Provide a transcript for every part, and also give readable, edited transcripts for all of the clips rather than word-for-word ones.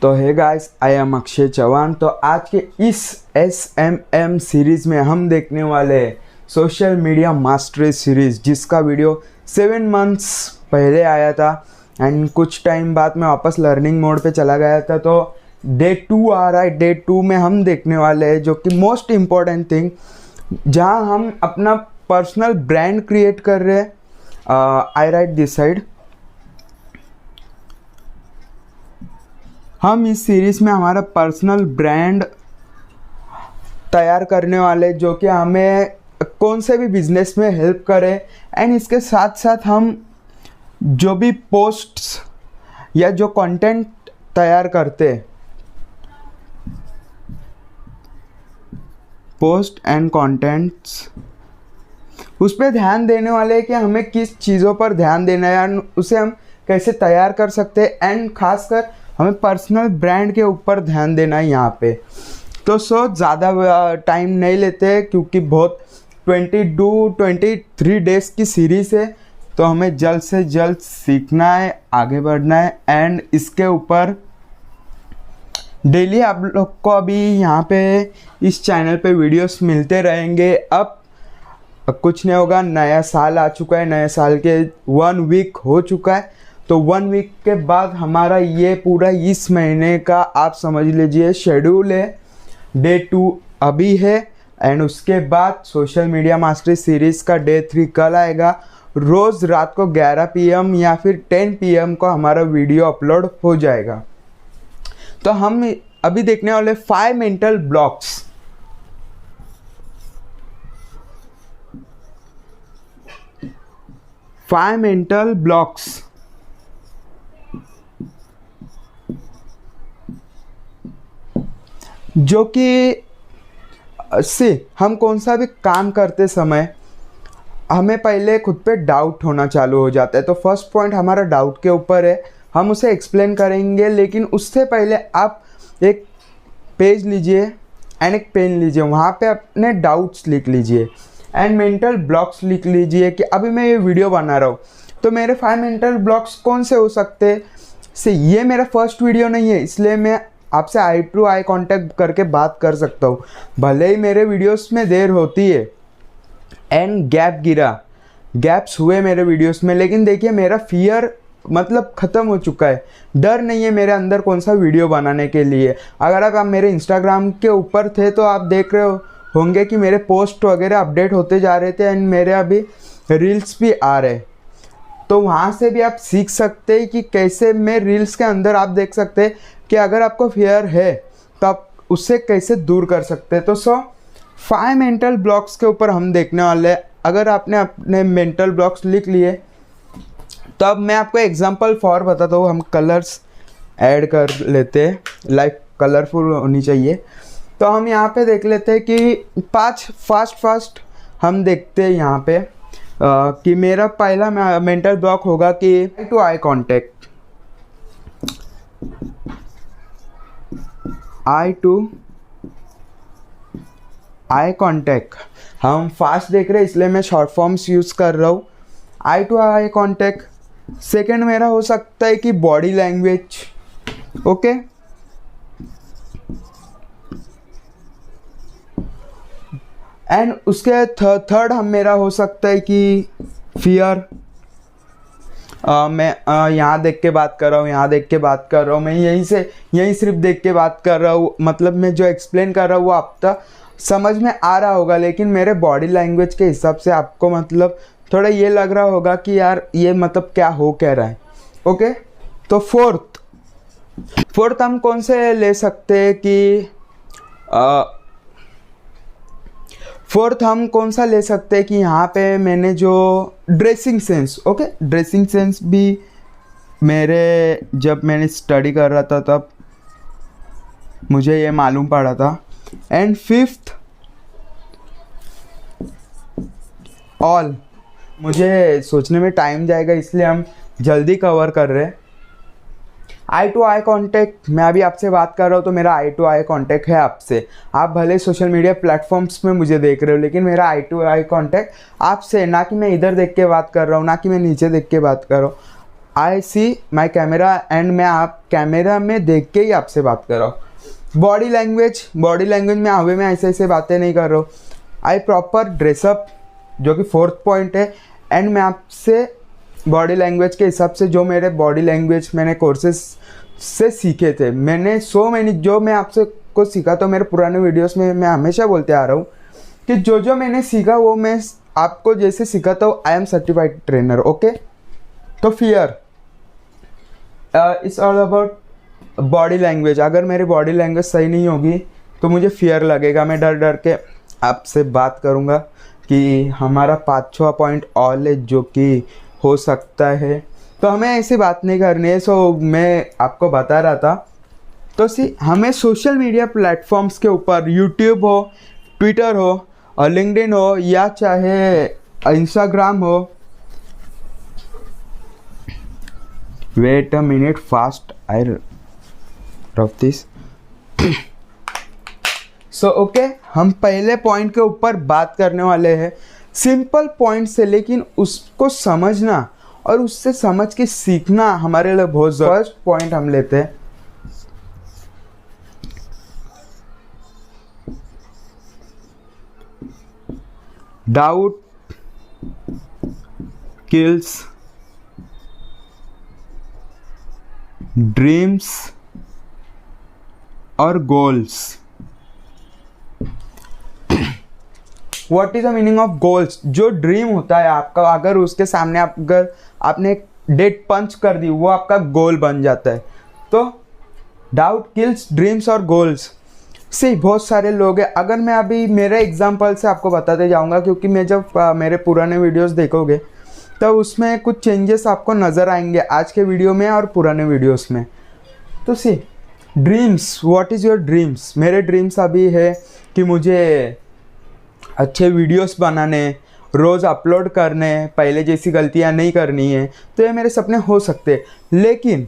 तो hey guys, I am Akshay Chauhan. तो आज के इस SMM सीरीज़ में हम देखने वाले हैं सोशल मीडिया मास्टरी सीरीज़, जिसका वीडियो 7 मंथ्स पहले आया था एंड कुछ टाइम बाद मैं वापस लर्निंग मोड पे चला गया था। तो डे 2 आ रहा है। डे 2 में हम देखने वाले हैं जो कि मोस्ट इम्पॉर्टेंट थिंग, जहां हम अपना पर्सनल ब्रांड क्रिएट कर रहे हैं। आई राइट दिस साइड। हम इस सीरीज़ में हमारा पर्सनल ब्रांड तैयार करने वाले, जो कि हमें कौन से भी बिजनेस में हेल्प करे। एंड इसके साथ साथ हम जो भी पोस्ट्स या जो कंटेंट तैयार करते, पोस्ट एंड कंटेंट्स, उस पर ध्यान देने वाले हैं कि हमें किस चीज़ों पर ध्यान देना है और उसे हम कैसे तैयार कर सकते हैं। एंड खासकर हमें पर्सनल ब्रांड के ऊपर ध्यान देना है यहाँ पे। तो ज़्यादा टाइम नहीं लेते, क्योंकि बहुत 23 डेज़ की सीरीज़ है। तो हमें जल्द से जल्द सीखना है, आगे बढ़ना है। एंड इसके ऊपर डेली आप लोग को अभी यहाँ पे इस चैनल पे वीडियोस मिलते रहेंगे। अब कुछ नहीं होगा, नया साल आ चुका है, नए साल के 1 वीक हो चुका है। तो 1 वीक के बाद हमारा ये पूरा इस महीने का आप समझ लीजिए शेड्यूल है। डे 2 अभी है एंड उसके बाद सोशल मीडिया मास्टरी सीरीज़ का डे 3 कल आएगा। रोज़ रात को 11 PM या फिर 10 PM को हमारा वीडियो अपलोड हो जाएगा। तो हम अभी देखने वाले 5 मेंटल ब्लॉक्स। जो कि से हम कौन सा भी काम करते समय हमें पहले खुद पे डाउट होना चालू हो जाता है। तो फर्स्ट पॉइंट हमारा डाउट के ऊपर है, हम उसे एक्सप्लेन करेंगे। लेकिन उससे पहले आप एक पेज लीजिए एंड एक पेन लीजिए, वहाँ पे अपने डाउट्स लिख लीजिए एंड मेंटल ब्लॉक्स लिख लीजिए कि अभी मैं ये वीडियो बना रहा हूँ तो मेरे 5 मेंटल ब्लॉक्स कौन से हो सकते हैं। से ये मेरा फर्स्ट वीडियो नहीं है, इसलिए मैं आपसे आई टू आई कांटेक्ट करके बात कर सकता हूँ। भले ही मेरे वीडियोस में देर होती है एंड गैप्स हुए मेरे वीडियोस में, लेकिन देखिए मेरा फियर मतलब ख़त्म हो चुका है। डर नहीं है मेरे अंदर कौन सा वीडियो बनाने के लिए। अगर आप मेरे इंस्टाग्राम के ऊपर थे तो आप देख रहे होंगे कि मेरे पोस्ट वगैरह अपडेट होते जा रहे थे एंड मेरे अभी रील्स भी आ रहे। तो वहाँ से भी आप सीख सकते हैं कि कैसे मैं रील्स के अंदर आप देख सकते हैं कि अगर आपको फियर है तो आप उससे कैसे दूर कर सकते हैं। तो 5 मेंटल ब्लॉक्स के ऊपर हम देखने वाले हैं। अगर आपने अपने मेंटल ब्लॉक्स लिख लिए तो अब मैं आपको एग्जांपल फॉर बताता हूँ। हम कलर्स ऐड कर लेते हैं, लाइक कलरफुल होनी चाहिए। तो हम यहाँ पे देख लेते हैं कि 5 फास्ट हम देखते हैं यहाँ पे कि मेरा पहला मेंटल ब्लॉक होगा कि eye to eye contact. Eye to eye contact हम फास्ट देख रहे हैं, इसलिए मैं शॉर्ट फॉर्म्स यूज़ कर रहा हूँ। आई टू आई कांटेक्ट। सेकेंड मेरा हो सकता है कि बॉडी लैंग्वेज। ओके, एंड उसके थर्ड हम मेरा हो सकता है कि फियर। मैं यहाँ देख के बात कर रहा हूँ, यहाँ देख के बात कर रहा हूँ, मैं यहीं सिर्फ देख के बात कर रहा हूँ। मतलब मैं जो एक्सप्लेन कर रहा हूँ वो आप तक समझ में आ रहा होगा, लेकिन मेरे बॉडी लैंग्वेज के हिसाब से आपको मतलब थोड़ा ये लग रहा होगा कि यार ये मतलब क्या हो कह रहा है। ओके, तो फोर्थ हम कौन से ले सकते हैं कि फोर्थ हम कौन सा ले सकते हैं कि यहाँ पे मैंने जो dressing sense. Okay, dressing sense भी मेरे जब मैंने स्टडी कर रहा था तब मुझे ये मालूम पड़ा था। एंड फिफ्थ ऑल, मुझे सोचने में टाइम जाएगा इसलिए हम जल्दी कवर कर रहे हैं। आई टू आई कांटेक्ट, मैं अभी आपसे बात कर रहा हूँ तो मेरा आई टू आई कांटेक्ट है आपसे। आप भले सोशल मीडिया प्लेटफॉर्म्स में मुझे देख रहे हो, लेकिन मेरा आई टू आई कांटेक्ट आपसे, ना कि मैं इधर देख के बात कर रहा हूँ, ना कि मैं नीचे देख के बात कर रहा हूँ। आई सी माई कैमरा एंड मैं आप कैमरा में देख के ही आपसे बात कर रहा हूँ। बॉडी लैंग्वेज में हवे में ऐसे ऐसे बातें नहीं कर रहा हूँ। आई प्रॉपर ड्रेसअप जो कि 4th पॉइंट है। एंड मैं आपसे बॉडी लैंग्वेज के हिसाब से जो मेरे बॉडी लैंग्वेज मैंने कोर्सेज से सीखे थे, मैंने जो मैं आपसे को सीखा तो मेरे पुराने वीडियोस में मैं हमेशा बोलते आ रहा हूँ कि जो मैंने सीखा वो मैं आपको जैसे सिखाता हूँ। I am certified trainer. Okay, तो fear it's all about body language. अगर मेरी बॉडी लैंग्वेज सही नहीं होगी तो मुझे फियर लगेगा, मैं डर डर के आपसे बात करूँगा। कि हमारा 5वां पॉइंट ऑल है जो कि हो सकता है, तो हमें ऐसी बात नहीं करनी है। सो मैं आपको बता रहा था, तो हमें सोशल मीडिया प्लेटफॉर्म्स के ऊपर यूट्यूब हो, ट्विटर हो और लिंक्डइन हो या चाहे इंस्टाग्राम हो। Wait a minute, first I rough this. So okay, हम पहले पॉइंट के ऊपर बात करने वाले हैं। सिंपल पॉइंट से, लेकिन उसको समझना और उससे समझ के सीखना हमारे लिए बहुत ज़रूरी। फर्स्ट पॉइंट हम लेते हैं, डाउट किल्स ड्रीम्स और goals. What is the meaning of goals? जो ड्रीम होता है आपका, अगर उसके सामने अगर आपने डेट पंच कर दी, वो आपका गोल बन जाता है। तो डाउट किल्स ड्रीम्स और गोल्स से बहुत सारे लोग हैं। अगर मैं अभी मेरे एग्जांपल से आपको बताते जाऊंगा, क्योंकि मैं जब मेरे पुराने वीडियोस देखोगे तब उसमें कुछ चेंजेस आपको नज़र आएंगे आज के वीडियो में और पुराने वीडियोस में। तो dreams, what is your dreams? मेरे ड्रीम्स अभी है कि मुझे अच्छे वीडियोस बनाने, रोज़ अपलोड करने, पहले जैसी गलतियां नहीं करनी है। तो ये मेरे सपने हो सकते हैं। लेकिन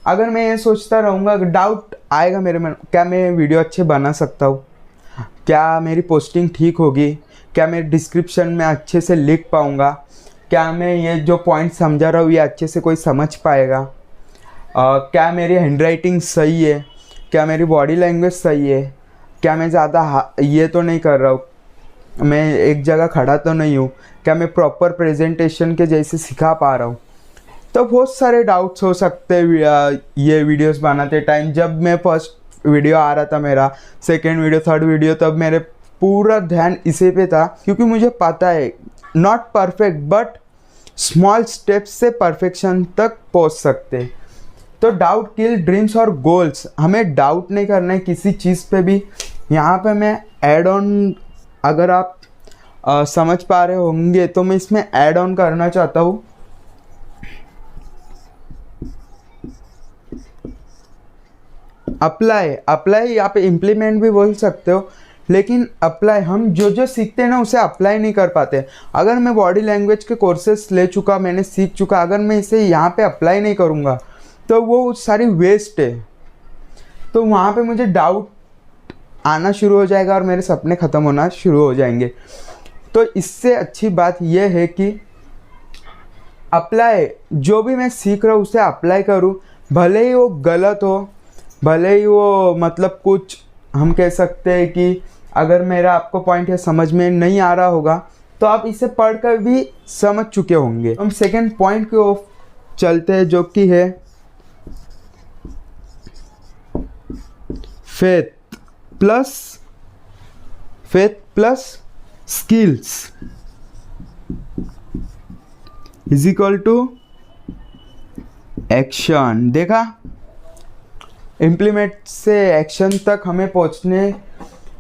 अगर मैं ये सोचता रहूँगा, डाउट आएगा मेरे मन, क्या मैं वीडियो अच्छे बना सकता हूँ? क्या मेरी पोस्टिंग ठीक होगी? क्या मैं डिस्क्रिप्शन में अच्छे से लिख पाऊँगा? क्या मैं ये जो पॉइंट समझा रहा हूँ ये अच्छे से कोई समझ पाएगा? क्या मेरी हैंडराइटिंग सही है? क्या मेरी बॉडी लैंग्वेज सही है? क्या मैं ज़्यादा ये तो नहीं कर रहा हूँ, मैं एक जगह खड़ा तो नहीं हूँ? क्या मैं प्रॉपर प्रेजेंटेशन के जैसे सिखा पा रहा हूँ? तो बहुत सारे डाउट्स हो सकते हैं ये वीडियोस बनाते टाइम। जब मैं फर्स्ट वीडियो आ रहा था, मेरा सेकेंड वीडियो, थर्ड वीडियो, तब मेरे पूरा ध्यान इसी पे था, क्योंकि मुझे पता है not perfect but small steps से परफेक्शन तक पहुँच सकते। तो डाउट किल ड्रीम्स और गोल्स। हमें डाउट नहीं करना है किसी चीज़ पे भी। यहाँ पे मैं ऐड ऑन, अगर आप समझ पा रहे होंगे तो मैं इसमें ऐड ऑन करना चाहता हूँ। अप्लाई आप इम्प्लीमेंट भी बोल सकते हो, लेकिन अप्लाई, हम जो सीखते हैं ना उसे अप्लाई नहीं कर पाते। अगर मैं बॉडी लैंग्वेज के कोर्सेस ले चुका, मैंने सीख चुका, अगर मैं इसे यहाँ पे अप्लाई नहीं करूँगा तो वो सारी वेस्ट है। तो वहाँ पे मुझे डाउट आना शुरू हो जाएगा और मेरे सपने ख़त्म होना शुरू हो जाएंगे। तो इससे अच्छी बात यह है कि अप्लाई, जो भी मैं सीख रहा हूँ उसे अप्लाई करूँ, भले ही वो गलत हो, भले ही वो मतलब कुछ हम कह सकते हैं कि अगर मेरा आपको पॉइंट है समझ में नहीं आ रहा होगा तो आप इसे पढ़कर भी समझ चुके होंगे। हम सेकेंड पॉइंट की ओर चलते हैं, जो कि है faith plus skills is equal to action. देखा, इम्प्लीमेंट से एक्शन तक हमें पहुंचने,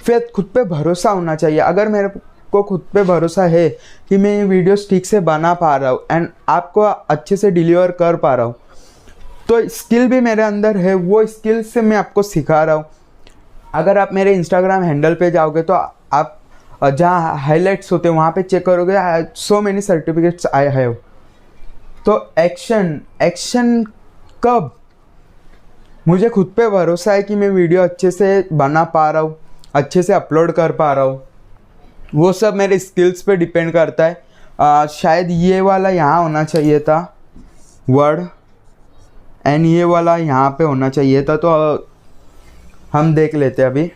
फेथ, खुद पे भरोसा होना चाहिए। अगर मेरे को खुद पे भरोसा है कि मैं ये वीडियोस ठीक से बना पा रहा हूँ एंड आपको अच्छे से डिलीवर कर पा रहा हूँ, तो स्किल भी मेरे अंदर है, वो स्किल से मैं आपको सिखा रहा हूँ। अगर आप मेरे इंस्टाग्राम हैंडल पे जाओगे तो आप जहाँ हाइलाइट्स होते हैं वहाँ पे चेक करोगे, so many certificates I have. तो एक्शन कब? मुझे खुद पे भरोसा है कि मैं वीडियो अच्छे से बना पा रहा हूँ, अच्छे से अपलोड कर पा रहा हूँ, वो सब मेरे स्किल्स पे डिपेंड करता है। शायद ये वाला यहाँ होना चाहिए था, वर्ड एंड ये वाला यहाँ पे होना चाहिए था, तो हम देख लेते हैं अभी।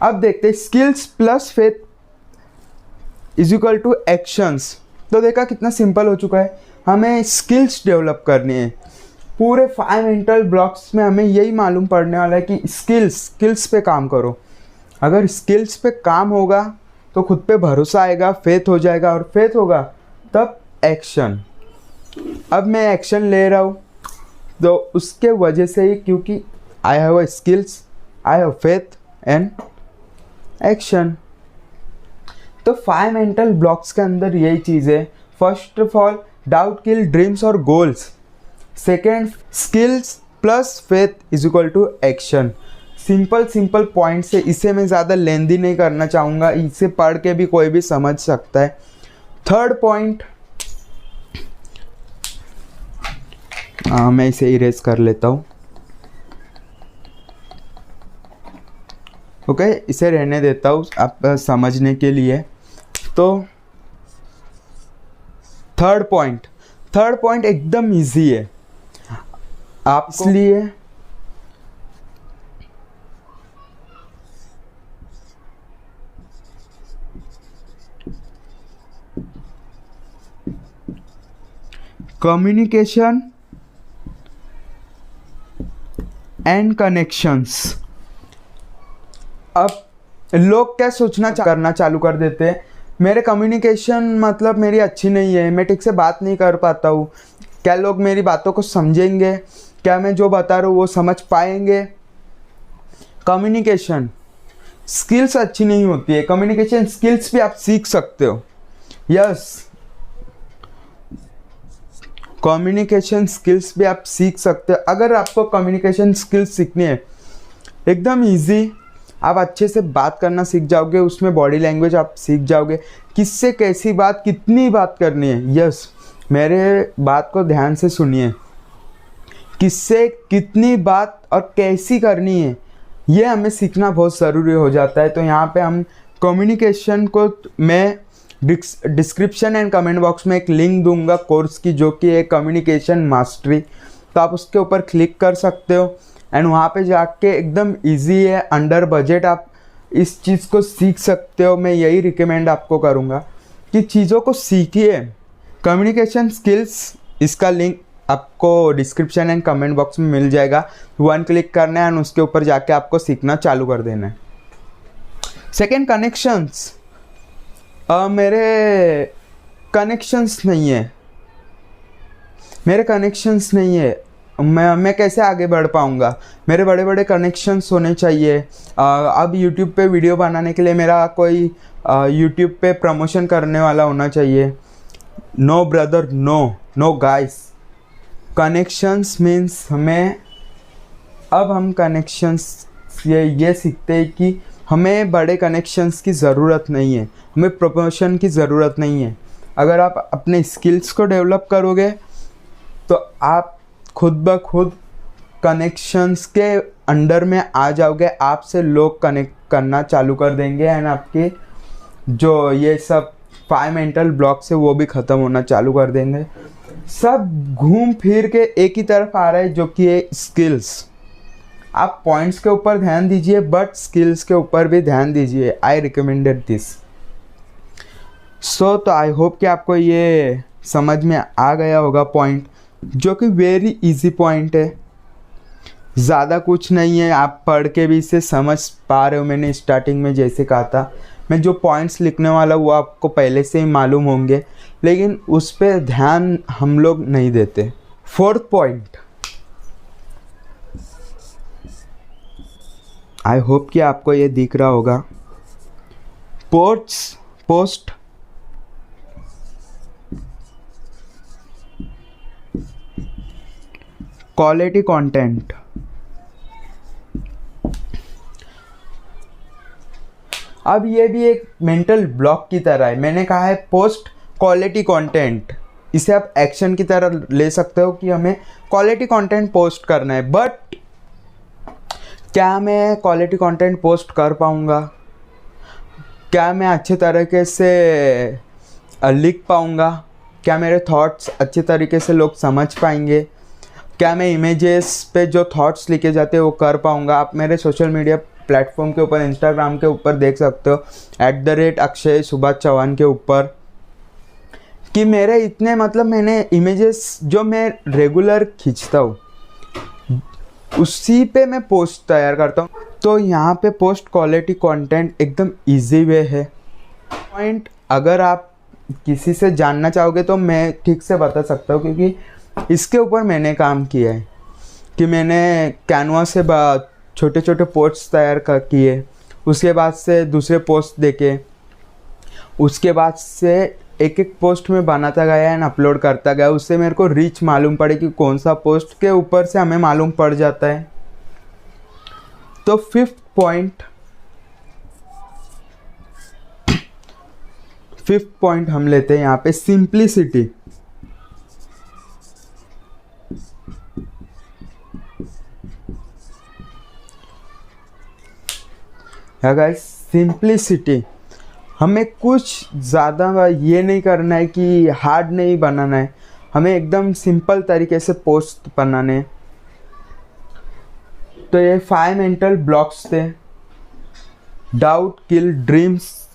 अब देखते हैं skills plus faith is equal to actions. तो देखा कितना सिंपल हो चुका है, हमें स्किल्स डेवलप करनी है। पूरे 5 मेंटल ब्लॉक्स में हमें यही मालूम पड़ने वाला है कि स्किल्स पे काम करो। अगर स्किल्स पे काम होगा तो खुद पे भरोसा आएगा, फेथ हो जाएगा, और फेथ होगा तब एक्शन। अब मैं एक्शन ले रहा हूँ तो उसके वजह से ही, क्योंकि I have a skills, I have faith and action. तो 5 मेंटल ब्लॉक्स के अंदर यही चीज़ है। First of all doubt kill dreams और goals. Second skills plus faith is equal to action. Simple point से, इसे मैं ज़्यादा लेंदी नहीं करना चाहूँगा, इसे पढ़ के भी कोई भी समझ सकता है। थर्ड पॉइंट, मैं इसे इरेज कर लेता हूँ। ओके, इसे रहने देता हूँ आप समझने के लिए। तो थर्ड पॉइंट एकदम इजी है आप, इसलिए कम्युनिकेशन एंड कनेक्शंस। अब लोग क्या सोचना करना चालू कर देते हैं, मेरे कम्युनिकेशन मतलब मेरी अच्छी नहीं है, मैं ठीक से बात नहीं कर पाता हूँ, क्या लोग मेरी बातों को समझेंगे, क्या मैं जो बता रहा हूँ वो समझ पाएंगे। कम्युनिकेशन स्किल्स अच्छी नहीं होती है, कम्युनिकेशन स्किल्स भी आप सीख सकते हो। यस, कम्युनिकेशन स्किल्स भी आप सीख सकते हो। अगर आपको कम्युनिकेशन स्किल्स सीखनी है, एकदम इजी, आप अच्छे से बात करना सीख जाओगे, उसमें बॉडी लैंग्वेज आप सीख जाओगे, किससे कैसी बात कितनी बात करनी है। यस, मेरे बात को ध्यान से सुनिए, किससे कितनी बात और कैसी करनी है, ये हमें सीखना बहुत ज़रूरी हो जाता है। तो यहाँ पे हम कम्युनिकेशन को, मैं डिस्क्रिप्शन एंड कमेंट बॉक्स में एक लिंक दूंगा कोर्स की, जो कि है कम्युनिकेशन मास्टरी। तो आप उसके ऊपर क्लिक कर सकते हो एंड वहाँ पे जाके एकदम इजी है, अंडर बजट आप इस चीज़ को सीख सकते हो। मैं यही रिकमेंड आपको करूँगा कि चीज़ों को सीखिए। कम्युनिकेशन स्किल्स, इसका लिंक आपको डिस्क्रिप्शन एंड कमेंट बॉक्स में मिल जाएगा। 1 क्लिक करना है एंड उसके ऊपर जाके आपको सीखना चालू कर देना है। Second, connections. मेरे कनेक्शंस नहीं है, मैं कैसे आगे बढ़ पाऊँगा। मेरे बड़े बड़े कनेक्शंस होने चाहिए। अब यूट्यूब पे वीडियो बनाने के लिए मेरा कोई यूट्यूब पे प्रमोशन करने वाला होना चाहिए। No brother, no guys, connections means हम कनेक्शंस ये सीखते हैं कि हमें बड़े कनेक्शंस की ज़रूरत नहीं है, हमें प्रमोशन की ज़रूरत नहीं है। अगर आप अपने स्किल्स को डेवलप करोगे तो आप खुद ब खुद कनेक्शंस के अंडर में आ जाओगे, आपसे लोग कनेक्ट करना चालू कर देंगे एंड आपके जो ये सब 5 मेंटल ब्लॉक्स है वो भी ख़त्म होना चालू कर देंगे। सब घूम फिर के एक ही तरफ आ रहा है, जो कि है स्किल्स। आप पॉइंट्स के ऊपर ध्यान दीजिए बट स्किल्स के ऊपर भी ध्यान दीजिए। आई रिकमेंडेड दिस। तो आई होप कि आपको ये समझ में आ गया होगा पॉइंट, जो कि वेरी इजी पॉइंट है, ज़्यादा कुछ नहीं है, आप पढ़ के भी इसे समझ पा रहे हो। मैंने स्टार्टिंग में जैसे कहा था, मैं जो पॉइंट्स लिखने वाला वो आपको पहले से ही मालूम होंगे, लेकिन उस पर ध्यान हम लोग नहीं देते। फोर्थ पॉइंट, आई होप कि आपको ये दिख रहा होगा, पोस्ट क्वालिटी कंटेंट। अब ये भी एक मेंटल ब्लॉक की तरह है। मैंने कहा है पोस्ट क्वालिटी कंटेंट, इसे आप एक्शन की तरह ले सकते हो कि हमें क्वालिटी कंटेंट पोस्ट करना है। बट क्या मैं क्वालिटी कंटेंट पोस्ट कर पाऊँगा? क्या मैं अच्छे तरीके से लिख पाऊँगा? क्या मेरे थॉट्स अच्छे तरीके से लोग समझ पाएंगे, क्या मैं इमेजेस पे जो थॉट्स लिखे जाते हैं वो कर पाऊँगा। आप मेरे सोशल मीडिया प्लेटफॉर्म के ऊपर, इंस्टाग्राम के ऊपर देख सकते हो @अक्षय सुभाष चौहान के ऊपर, कि मेरे इतने मतलब मैंने इमेजेस जो मैं रेगुलर खींचता हूँ उसी पे मैं पोस्ट तैयार करता हूँ। तो यहाँ पे पोस्ट क्वालिटी कंटेंट एकदम इजी वे है। पॉइंट अगर आप किसी से जानना चाहोगे तो मैं ठीक से बता सकता हूँ, क्योंकि इसके ऊपर मैंने काम किया है कि मैंने कैनवा से छोटे छोटे पोस्ट तैयार किए, उसके बाद से दूसरे पोस्ट देखे, उसके बाद से एक एक पोस्ट में बनाता गया एंड अपलोड करता गया। उससे मेरे को रीच मालूम पड़े कि कौन सा पोस्ट के ऊपर से हमें मालूम पड़ जाता है। तो फिफ्थ पॉइंट हम लेते हैं यहाँ पे सिंप्लिसिटी। गाइस, सिंप्लिसिटी, हमें कुछ ज़्यादा ये नहीं करना है कि हार्ड नहीं बनाना है, हमें एकदम सिंपल तरीके से पोस्ट बनाने हैं। तो ये 5 मेंटल ब्लॉक्स थे। डाउट किल ड्रीम्स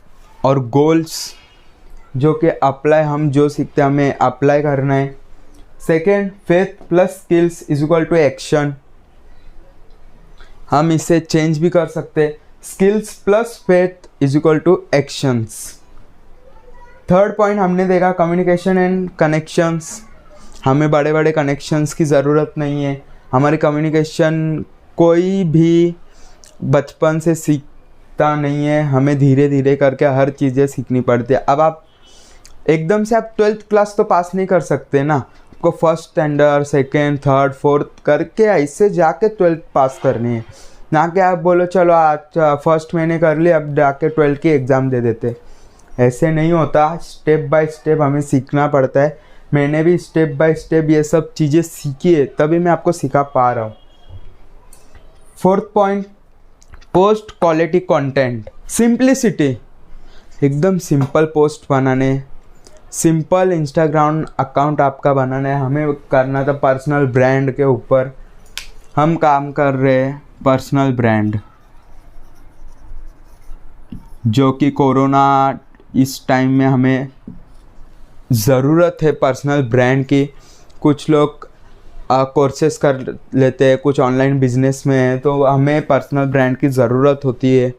और गोल्स, जो कि अप्लाई, हम जो सीखते हैं हमें अप्लाई करना है। Second, faith plus skills is equal to action, हम इसे चेंज भी कर सकते हैं। Skills plus faith is equal to actions. Third point हमने देखा कम्युनिकेशन एंड कनेक्शंस, हमें बड़े बड़े कनेक्शंस की ज़रूरत नहीं है। हमारी कम्युनिकेशन कोई भी बचपन से सीखता नहीं है, हमें धीरे धीरे करके हर चीज़ें सीखनी पड़ती है। अब आप एकदम से आप 12th क्लास तो पास नहीं कर सकते ना, आपको first standard, second, third, fourth करके ऐसे जाके 12th पास करनी है, ना कि आप बोलो चलो आज फर्स्ट मैंने कर ली अब जाके 12th की एग्ज़ाम दे देते। ऐसे नहीं होता, स्टेप बाय स्टेप हमें सीखना पड़ता है। मैंने भी स्टेप बाय स्टेप ये सब चीज़ें सीखी है, तभी मैं आपको सिखा पा रहा हूँ। Fourth point, post quality content. Simplicity, एकदम सिंपल पोस्ट बनाने, सिंपल इंस्टाग्राम अकाउंट आपका बनाना है। हमें करना था पर्सनल ब्रांड के ऊपर, हम काम कर रहे हैं पर्सनल ब्रांड, जो कि कोरोना इस टाइम में हमें ज़रूरत है पर्सनल ब्रांड की। कुछ लोग कोर्सेस कर लेते हैं, कुछ ऑनलाइन बिजनेस में है, तो हमें पर्सनल ब्रांड की ज़रूरत होती है।